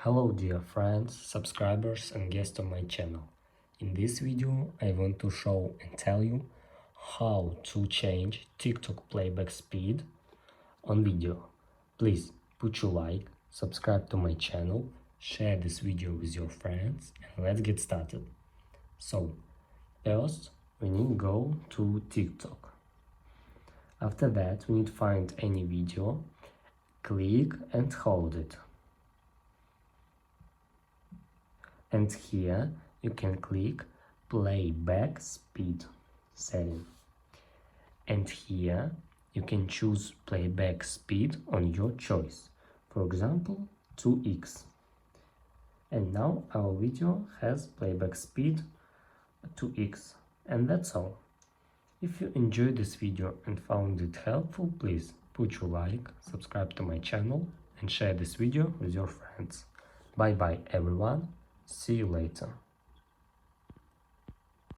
Hello dear friends, subscribers and guests on my channel. In this video I want to show and tell you how to change TikTok playback speed on video. Please put your like, subscribe to my channel, share this video with your friends and let's get started. So first we need to go to TikTok. After that we need to find any video, click and hold it. And here you can click playback speed setting. And here you can choose playback speed on your choice. For example, 2x. And now our video has playback speed 2x. And that's all. If you enjoyed this video and found it helpful, please put your like, subscribe to my channel and share this video with your friends. Bye bye everyone. See you later.